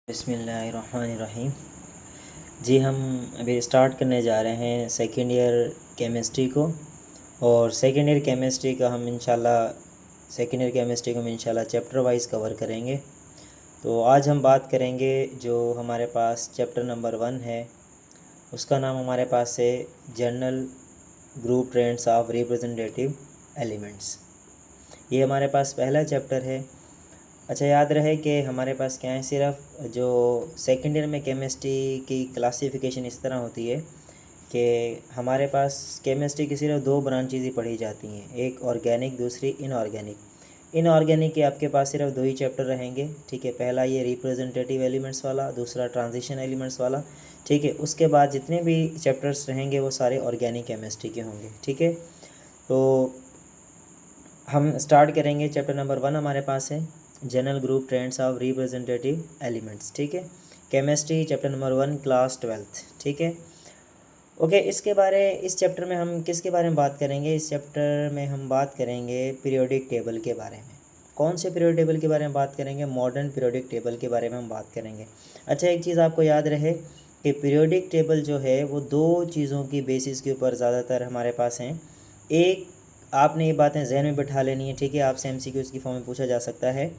बिस्मिल्लाहिर्रहमानिर्रहीम। जी हम अभी स्टार्ट करने जा रहे हैं सेकेंड ईयर केमिस्ट्री को। और सेकेंड ईयर केमिस्ट्री का हम इंशाल्लाह चैप्टर वाइज कवर करेंगे। तो आज हम बात करेंगे जो हमारे पास चैप्टर नंबर 1 है, उसका नाम हमारे पास है general group trends of representative elements. ये हमारे पास पहला चैप्टर है। अच्छा, याद रहे कि हमारे पास क्या है, सिर्फ जो सेकेंड ईयर में केमिस्ट्री की क्लासिफिकेशन इस तरह होती है कि हमारे पास केमिस्ट्री की सिर्फ 2 ब्रांचेज ही पढ़ी जाती हैं, एक ऑर्गेनिक, दूसरी इनऑर्गेनिक। इनऑर्गेनिक के आपके पास सिर्फ 2 ही चैप्टर रहेंगे, ठीक है। पहला ये रिप्रेजेंटेटिव एलिमेंट्स वाला, दूसरा ट्रांजिशन एलिमेंट्स वाला, ठीक है। उसके बाद जितने भी चैप्टर्स रहेंगे वो सारे ऑर्गेनिक केमिस्ट्री के होंगे, ठीक है। तो हम स्टार्ट करेंगे। चैप्टर नंबर 1 हमारे पास है general group trends of representative elements, ठीक है। Chemistry chapter number 1 class 12th, ठीक है। ओके, इस चैप्टर में हम किसके बारे में बात करेंगे? इस चैप्टर में हम बात करेंगे पीरियोडिक टेबल के बारे में। कौन से पीरियोडिक टेबल के बारे में बात करेंगे? मॉडर्न पीरियोडिक टेबल के बारे में हम बात करेंगे। अच्छा, एक चीज़ आपको याद रहे कि पीरियोडिक टेबल जो है वो 2 चीज़ों की बेसिस के ऊपर ज़्यादातर हमारे पास हैं। एक, आपने ये बातें जहन में बिठा लेनी है, ठीक है। आपसे MCQs की फॉर्म में पूछा जा सकता है।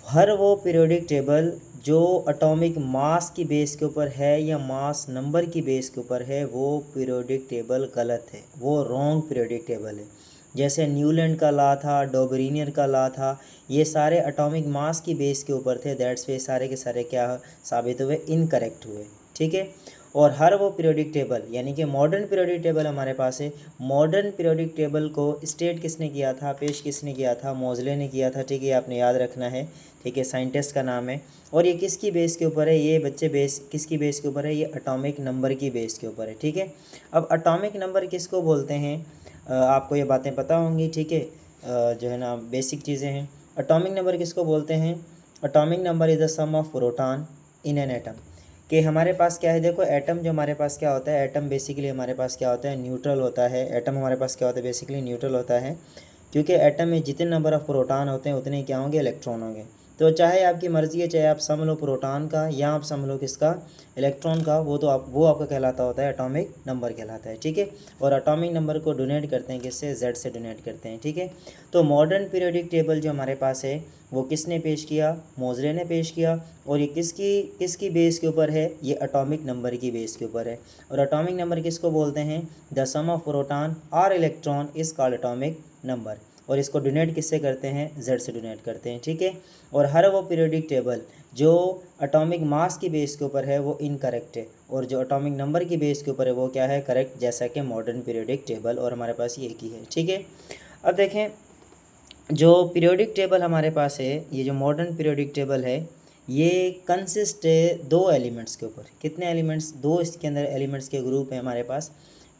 हर वो पीरियोडिक टेबल जो एटॉमिक मास की बेस के ऊपर है या मास नंबर की बेस के ऊपर है, वो पीरियोडिक टेबल गलत है, वो रॉन्ग पीरियोडिक टेबल है। जैसे न्यूलैंड का लॉ था, डोबरिनियर का लॉ था, ये सारे एटॉमिक मास की बेस के ऊपर थे। दैट्स वे सारे के सारे क्या साबित हुए? इनकरेक्ट हुए, ठीक है। और हर वो पीरियोडिक टेबल, यानी कि मॉडर्न पीरियोडिक टेबल हमारे पास है। मॉडर्न पीरियोडिक टेबल को स्टेट किसने किया था, पेश किसने किया था? मोज़ले ने किया था, ठीक है। आपने याद रखना है, ठीक है। साइंटिस्ट का नाम है। और ये किसकी बेस के ऊपर है? ये बच्चे बेस किसकी बेस के ऊपर है? ये एटॉमिक नंबर की बेस के ऊपर है, ठीक है। अब एटॉमिक नंबर किसको बोलते हैं? आपको ये बातें पता होंगी, ठीक है। जो है ना, बेसिक चीज़ें हैं। एटॉमिक नंबर किसको बोलते हैं? Atomic number is the sum of proton in an atom. कि हमारे पास क्या है, देखो एटम जो हमारे पास क्या होता है, एटम बेसिकली हमारे पास क्या होता है? न्यूट्रल होता है। एटम हमारे पास क्या होता है? बेसिकली न्यूट्रल होता है, क्योंकि एटम में जितने नंबर ऑफ़ प्रोटॉन होते हैं उतने ही क्या होंगे? इलेक्ट्रॉन होंगे। तो चाहे आपकी मर्ज़ी है, चाहे आप सम लो प्रोटॉन का या आप सम लो किसका? इलेक्ट्रॉन का, वो आपका कहलाता होता है एटॉमिक नंबर कहलाता है, ठीक है। और एटॉमिक नंबर को डोनेट करते हैं किससे? Z से डोनेट करते हैं, ठीक है। तो मॉडर्न पीरियोडिक टेबल जो हमारे पास है वो किसने पेश किया? मोज़ले ने पेश किया। और ये किसकी बेस के ऊपर है? ये एटॉमिक नंबर की बेस के ऊपर है। और एटॉमिक नंबर किसको बोलते हैं? द सम ऑफ प्रोटॉन और electron is called atomic number. और इसको डोनेट किससे करते हैं? Z से डोनेट करते हैं, ठीक है। और हर वो पीरियोडिक टेबल जो एटॉमिक मास की बेस के ऊपर है वो इनकरेक्ट है, और जो एटॉमिक नंबर की बेस के ऊपर है वो क्या है? करेक्ट, जैसा कि मॉडर्न पीरियोडिक टेबल। और हमारे पास ये एक ही है, ठीक है। अब देखें, जो पीरियोडिक टेबल हमारे पास है, ये जो मॉडर्न पीरियोडिक टेबल है, ये कंसिस्ट है 2 एलिमेंट्स के ऊपर। कितने एलिमेंट्स? 2 इसके अंदर एलिमेंट्स के ग्रुप हैं हमारे पास।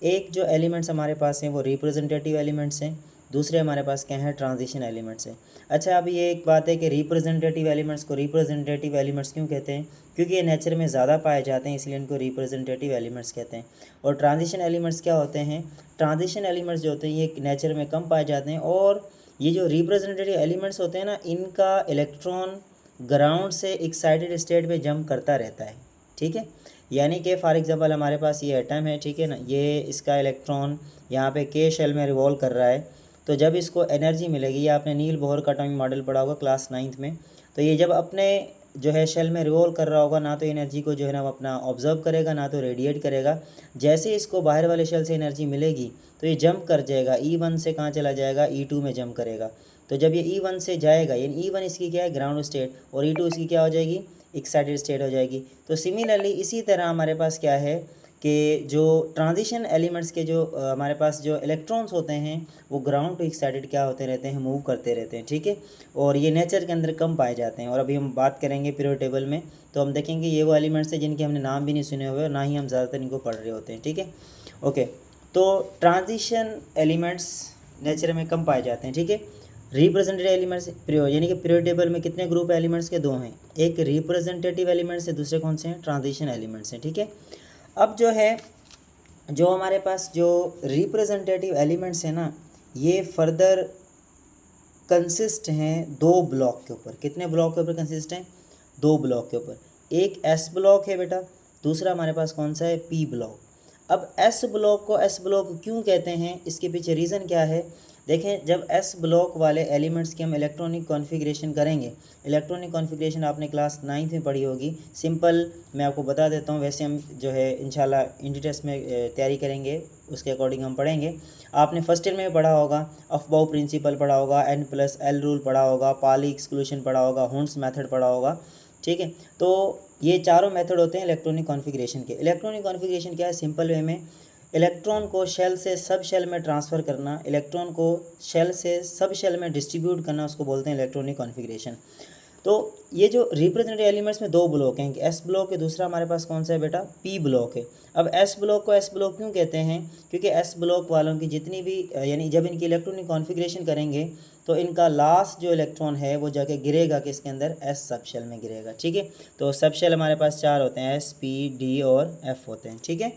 एक जो एलिमेंट्स हमारे पास हैं वो रिप्रेजेंटेटिव एलिमेंट्स हैं, दूसरे हमारे पास क्या हैं? ट्रांजिशन एलिमेंट्स हैं। अच्छा, अब ये एक बात है कि रिप्रेजेंटेटिव एलिमेंट्स को रिप्रेजेंटेटिव एलिमेंट्स क्यों कहते हैं? क्योंकि ये नेचर में ज़्यादा पाए जाते हैं, इसलिए इनको रिप्रेजेंटेटिव एलिमेंट्स कहते हैं। और ट्रांजिशन एलिमेंट्स क्या होते हैं? ट्रांजिशन एलिमेंट्स जो होते हैं ये नेचर में कम पाए जाते हैं। और ये जो रिप्रेजेंटेटिव एलिमेंट्स होते हैं ना, इनका इलेक्ट्रॉन ग्राउंड से एक्साइटेड स्टेट पे जंप करता रहता है, ठीक है। यानी कि फॉर एग्जांपल हमारे पास ये एटम है, ठीक है ना, ये इसका इलेक्ट्रॉन यहाँ पे K शेल में रिवॉल्व कर रहा है। तो जब इसको एनर्जी मिलेगी, या आपने नील बोहर का एटॉमिक मॉडल पढ़ा होगा क्लास 9th में, तो ये जब अपने जो है शेल में रिवॉल्व कर रहा होगा, ना तो एनर्जी को जो है ना वो अपना ऑब्जर्व करेगा, ना तो रेडिएट करेगा। जैसे इसको बाहर वाले शेल से एनर्जी मिलेगी तो ये जंप कर जाएगा, E1 से कहाँ चला जाएगा? E2 में जंप करेगा। तो जब ये E1 से जाएगा, यानी E1 इसकी क्या है? ग्राउंड स्टेट, और E2 इसकी क्या हो जाएगी? एक्साइटेड स्टेट हो जाएगी। तो सिमिलरली इसी तरह हमारे पास क्या है कि जो ट्रांजिशन एलिमेंट्स के जो हमारे पास जो इलेक्ट्रॉन्स होते हैं वो ग्राउंड टू एक्साइटेड क्या होते रहते हैं? मूव करते रहते हैं, ठीक है। और ये नेचर के अंदर कम पाए जाते हैं। और अभी हम बात करेंगे पीरियोडिक टेबल में, तो हम देखेंगे ये वो एलिमेंट्स हैं जिनके हमने नाम भी नहीं सुने हुए और ना ही हम ज़्यादातर इनको पढ़ रहे होते हैं, ठीक है। ओके, तो ट्रांजिशन एलिमेंट्स नेचर में कम पाए जाते हैं, ठीक है। रिप्रेजेंटेटिव एलिमेंट्स यानी कि पीरियोडिक टेबल में कितने ग्रुप एलिमेंट्स के? 2 हैं। एक रिप्रेजेंटेटिव एलिमेंट्स है, दूसरे कौन से हैं? ट्रांजिशन एलिमेंट्स हैं, ठीक है। अब जो है, जो हमारे पास जो रिप्रेजेंटेटिव एलिमेंट्स हैं ना, ये फर्दर कंसिस्ट हैं 2 ब्लॉक के ऊपर। कितने ब्लॉक के ऊपर कंसिस्ट हैं? दो ब्लॉक के ऊपर। एक एस ब्लॉक है बेटा, दूसरा हमारे पास कौन सा है, पी ब्लॉक। अब एस ब्लॉक को एस ब्लॉक क्यों कहते हैं, इसके पीछे रीज़न क्या है। देखें, जब एस ब्लॉक वाले एलिमेंट्स की हम इलेक्ट्रॉनिक कॉन्फ़िगरेशन करेंगे, इलेक्ट्रॉनिक कॉन्फ़िगरेशन आपने क्लास 9th में पढ़ी होगी, सिंपल मैं आपको बता देता हूँ, वैसे हम जो है इंशाल्लाह इंडी टेस्ट में तैयारी करेंगे, उसके अकॉर्डिंग हम पढ़ेंगे। आपने फर्स्ट ईयर में पढ़ा होगा, अफबाउ प्रिंसिपल पढ़ा होगा, N+L रूल पढ़ा होगा, पाली एक्सक्लूशन पढ़ा होगा, हुंस मेथड पढ़ा होगा, ठीक है। तो ये चारों मेथड होते हैं इलेक्ट्रॉनिक कॉन्फ़िगरेशन के। इलेक्ट्रॉनिक कॉन्फ़िगरेशन क्या है, सिंपल वे में इलेक्ट्रॉन को शेल से सब शेल में ट्रांसफ़र करना, इलेक्ट्रॉन को शेल से सब शेल में डिस्ट्रीब्यूट करना, उसको बोलते हैं इलेक्ट्रॉनिक कॉन्फ़िगरेशन। तो ये जो रिप्रेजेंटेटिव एलिमेंट्स में दो ब्लॉक हैं, एस ब्लॉक है, दूसरा हमारे पास कौन सा है बेटा, पी ब्लॉक है। अब एस ब्लॉक को एस ब्लॉक क्यों कहते हैं, क्योंकि एस ब्लॉक वालों की जितनी भी यानी जब इनकी इलेक्ट्रॉनिक कॉन्फ़िगरेशन करेंगे तो इनका लास्ट जो इलेक्ट्रॉन है वो जाके गिरेगा किसके अंदर, एस सब शेल में गिरेगा, ठीक है। तो सब शेल हमारे पास चार होते हैं, एस, पी, डी और एफ होते हैं, ठीक है।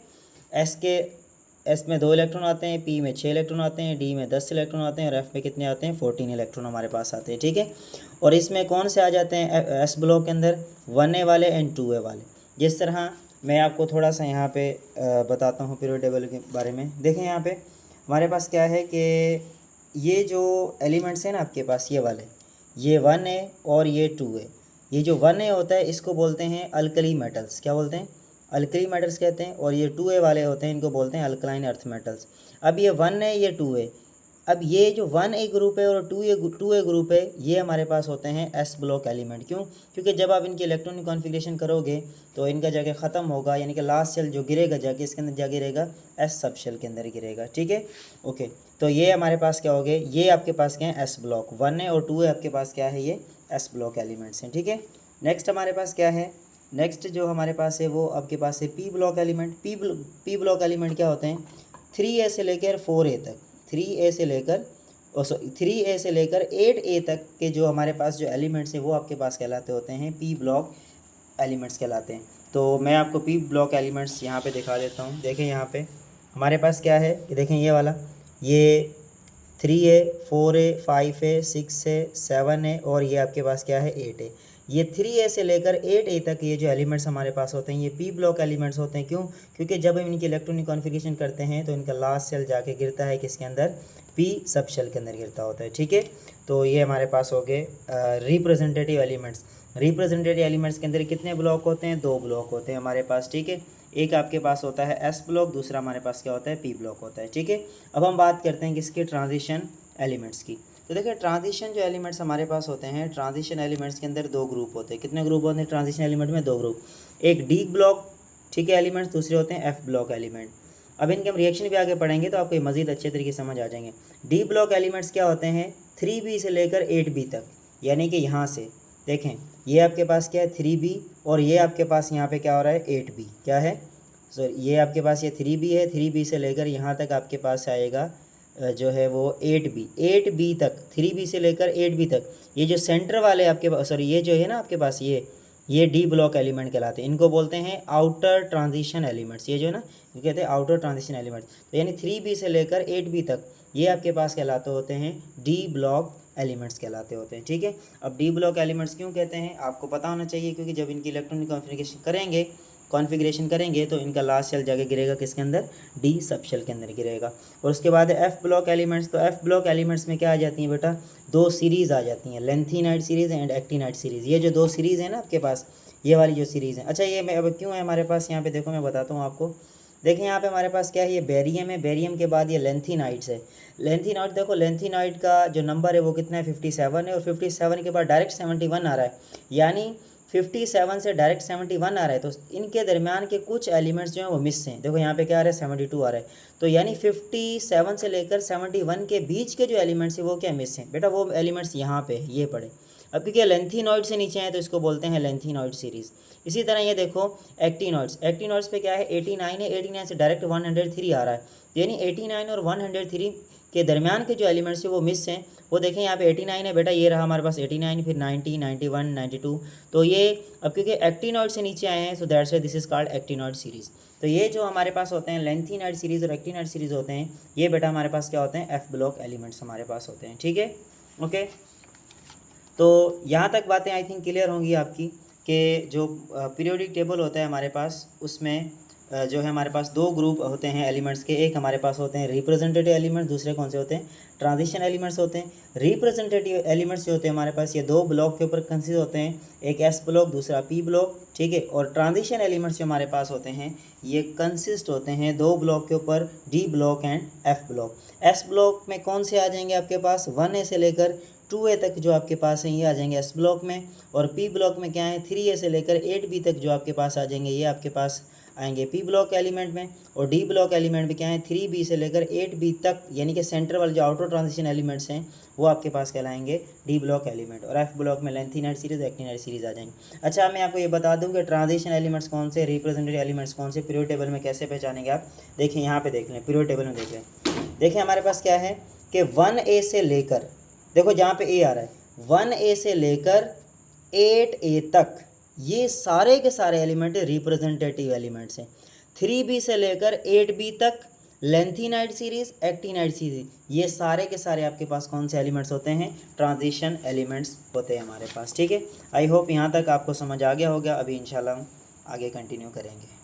एस में 2 इलेक्ट्रॉन आते हैं, पी में 6 इलेक्ट्रॉन आते हैं, डी में 10 इलेक्ट्रॉन आते हैं और एफ में कितने आते हैं, 14 इलेक्ट्रॉन हमारे पास आते हैं, ठीक है। और इसमें कौन से आ जाते हैं एस ब्लॉक के अंदर, 1a वाले एंड 2a वाले। जिस तरह मैं आपको थोड़ा सा यहाँ पे बताता हूँ पीरियोडिक टेबल के बारे में। देखें यहाँ पे हमारे पास क्या है कि ये जो एलिमेंट्स हैं ना आपके पास, ये वाले, ये 1a और ये 2a। ये जो 1a होता है इसको बोलते हैं अल्कली मेटल्स, क्या बोलते हैं, अल्कली मेटल्स कहते हैं। और ये 2a वाले होते हैं, इनको बोलते हैं अल्कलाइन अर्थ मेटल्स। अब ये 1a, ये 2a, अब ये जो 1a ग्रुप है और 2a ग्रुप है, ये हमारे पास होते हैं एस ब्लॉक एलिमेंट। क्यों, क्योंकि जब आप इनकी इलेक्ट्रॉनिक कॉन्फ़िगरेशन करोगे तो इनका जाके ख़त्म होगा, यानी कि लास्ट शेल जो गिरेगा जाके इसके अंदर जा गिरेगा, एस सब शेल के अंदर गिरेगा, ठीक है, ओके। तो ये हमारे पास क्या हो गए, ये आपके पास क्या है, एस ब्लॉक। 1a और 2a आपके पास क्या है, ये एस ब्लॉक एलिमेंट्स हैं, ठीक है। नेक्स्ट हमारे पास क्या है, नेक्स्ट जो हमारे पास है वो आपके पास है P block element. P block element क्या होते हैं, 3a से लेकर 4a तक, 3a से लेकर 3a से लेकर 8a तक के जो हमारे पास जो एलिमेंट्स हैं वो आपके पास कहलाते होते हैं पी ब्लॉक एलिमेंट्स कहलाते हैं। तो मैं आपको पी ब्लॉक एलिमेंट्स यहाँ पे दिखा देता हूँ। देखें यहाँ पे हमारे पास क्या है, कि देखें ये वाला, ये 3a, 4a, 5a, 6a, 7a और ये आपके पास क्या है, 8a। ये 3a से लेकर 8a तक ये जो एलिमेंट्स हमारे पास होते हैं ये पी ब्लॉक एलिमेंट्स होते हैं। क्यों, क्योंकि जब हम इनकी इलेक्ट्रॉनिक कॉन्फ़िगरेशन करते हैं तो इनका लास्ट सेल जाके गिरता है किसके अंदर, पी सब शेल के अंदर गिरता होता है, ठीक है। तो ये हमारे पास हो गए रिप्रेजेंटेटिव एलिमेंट्स। रिप्रेजेंटेटिव एलिमेंट्स के अंदर कितने ब्लॉक होते हैं, 2 ब्लॉक होते हैं हमारे पास, ठीक है। एक आपके पास होता है एस ब्लॉक, दूसरा हमारे पास क्या होता है, पी ब्लॉक होता है, ठीक है। अब हम बात करते हैं किसके, ट्रांजिशन एलिमेंट्स की। तो देखिए ट्रांजिशन जो एलिमेंट्स हमारे पास होते हैं, ट्रांजिशन एलिमेंट्स के अंदर 2 ग्रुप होते हैं। कितने ग्रुप होते हैं ट्रांजिशन एलिमेंट में, 2 ग्रुप। एक डी ब्लॉक, ठीक है, एलिमेंट्स, दूसरे होते हैं एफ ब्लॉक एलिमेंट। अब इनके हम रिएक्शन भी आगे पढ़ेंगे तो आपको मज़ीद अच्छे तरीके से समझ आ जाएंगे। डी ब्लॉक एलिमेंट्स क्या होते हैं, 3b से लेकर 8b तक, यानी कि यहाँ से देखें ये आपके पास क्या है 3b और ये आपके पास यहाँ पे क्या हो रहा है 8b, क्या है सॉरी, ये आपके पास ये 3b है, 3b से लेकर यहाँ तक आपके पास आएगा जो है वो 8b तक, 3b से लेकर 8b तक। ये जो सेंटर वाले आपके पास, सॉरी ये जो है ना आपके पास ये डी ब्लॉक एलिमेंट कहलाते हैं। इनको बोलते हैं आउटर ट्रांजिशन एलिमेंट्स। ये जो है ना ये कहते हैं आउटर ट्रांजिशन एलिमेंट्स। तो यानी 3b से लेकर 8b तक ये आपके पास कहलाते होते हैं डी ब्लॉक एलिमेंट्स कहलाते होते हैं, ठीक है। अब डी ब्लॉक एलिमेंट्स क्यों कहते हैं आपको पता होना चाहिए, क्योंकि जब इनकी इलेक्ट्रॉनिक कॉन्फ़िगरेशन करेंगे तो इनका लास्ट शेल जाके गिरेगा किसके अंदर, डी सब शेल के अंदर गिरेगा। और उसके बाद एफ ब्लॉक एलिमेंट्स। तो एफ ब्लॉक एलिमेंट्स में क्या आ जाती हैं बेटा, 2 सीरीज़ आ जाती हैं, लेंथीनाइट सीरीज़ एंड एक्टिनाइट सीरीज़। ये जो 2 सीरीज़ है ना आपके पास, ये वाली जो सीरीज़ है। अच्छा ये मैं अब क्यों है हमारे पास यहाँ पे, देखो मैं बताता हूँ आपको। देखें यहाँ पे हमारे पास क्या है, ये बेरियम है, बेरियम के बाद ये लेंथीनाइट्स है। लेंथीनाइट देखो, लेंथीनाइट का जो नंबर है वो कितना है 57 है, और 57 के बाद डायरेक्ट 71 आ रहा है, यानी 57 से डायरेक्ट 71 आ रहा है। तो इनके दरमियान के कुछ एलिमेंट्स जो हैं वो मिस हैं। देखो यहाँ पे क्या आ रहा है 72 आ रहा है, तो यानी 57 से लेकर 71 के बीच के जो एलिमेंट्स हैं वो क्या मिस हैं बेटा, वो एलिमेंट्स यहाँ पे ये पड़े। अब क्योंकि लेंथीनॉइड से नीचे हैं तो इसको बोलते हैं लेंथीनॉइड सीरीज़। इसी तरह ये देखो एक्टिनॉइड्स, एक्टिनॉइड्स पे क्या है 89 है, 89 से डायरेक्ट 103 आ रहा है, यानी 89 और 103 के दरमियान के जो एलिमेंट्स हैं वो मिस हैं। वो देखें यहाँ पे 89 है बेटा, ये रहा हमारे पास 89, फिर 90, 91, 92। तो ये अब क्योंकि एक्टिनॉइड से नीचे आए हैं so that's why this is called actinoid series. तो ये जो हमारे पास होते हैं लेंथीनॉइड सीरीज़ और एक्टिनॉइड सीरीज़ होते हैं, ये बेटा हमारे पास क्या होते हैं एफ ब्लॉक एलिमेंट्स हमारे पास होते हैं, ठीक है, ओके। तो यहाँ तक बातें आई थिंक क्लियर होंगी आपकी। कि जो पीरियोडिक टेबल होता है हमारे पास, उसमें जो है हमारे पास दो ग्रुप होते हैं एलिमेंट्स के। एक हमारे पास होते हैं रिप्रेजेंटेटिव एलिमेंट्स, दूसरे कौन से होते हैं, ट्रांजिशन एलिमेंट्स होते हैं। रिप्रेजेंटेटिव एलिमेंट्स जो होते हैं हमारे पास, ये दो ब्लॉक के ऊपर कंसिस्ट होते हैं, एक एस ब्लॉक दूसरा पी ब्लॉक, ठीक है। और ट्रांजिशन एलिमेंट्स जो हमारे पास होते हैं ये कंसिस्ट होते हैं दो ब्लॉक के ऊपर, D block and F block. S block में कौन से आ जाएंगे आपके पास, 1A से लेकर 2A तक जो आपके पास हैं ये आ जाएंगे एस ब्लॉक में। और पी ब्लॉक में क्या है, 3A से लेकर 8B तक जो आपके पास आ जाएंगे ये आपके पास आएंगे पी ब्लॉक एलिमेंट में। और डी ब्लॉक एलिमेंट में क्या है, 3B से लेकर 8B तक, यानी कि सेंटर वाले जो आउटर ट्रांजिशन एलिमेंट्स हैं वो आपके पास कहलाएंगे डी ब्लॉक एलिमेंट। और एफ ब्लॉक में लेंथीनाइट सीरीज, एक्टिनाइट सीरीज आ जाएंगे। अच्छा, मैं आपको ये बता दूं कि ट्रांजिशन एलिमेंट्स कौन से, रिप्रेजेंटेटिव एलिमेंट्स कौन से, पीरियड टेबल में कैसे पहचानेंगे आप, देखिए यहाँ पे देख लें, पीरियड टेबल में देख लें। देखिए हमारे पास क्या है कि 1A से लेकर, देखो जहाँ पे ए आ रहा है, 1A से लेकर 8A तक ये सारे के सारे एलिमेंट रिप्रेजेंटेटिव एलिमेंट्स हैं। 3B से लेकर 8B तक लेंथीनाइट सीरीज, एक्टिनाइट सीरीज, ये सारे के सारे आपके पास कौन से एलिमेंट्स होते हैं, ट्रांजिशन एलिमेंट्स होते हैं हमारे पास, ठीक है। आई होप यहाँ तक आपको समझ आ गया होगा। अभी इंशाल्लाह हम आगे कंटिन्यू करेंगे।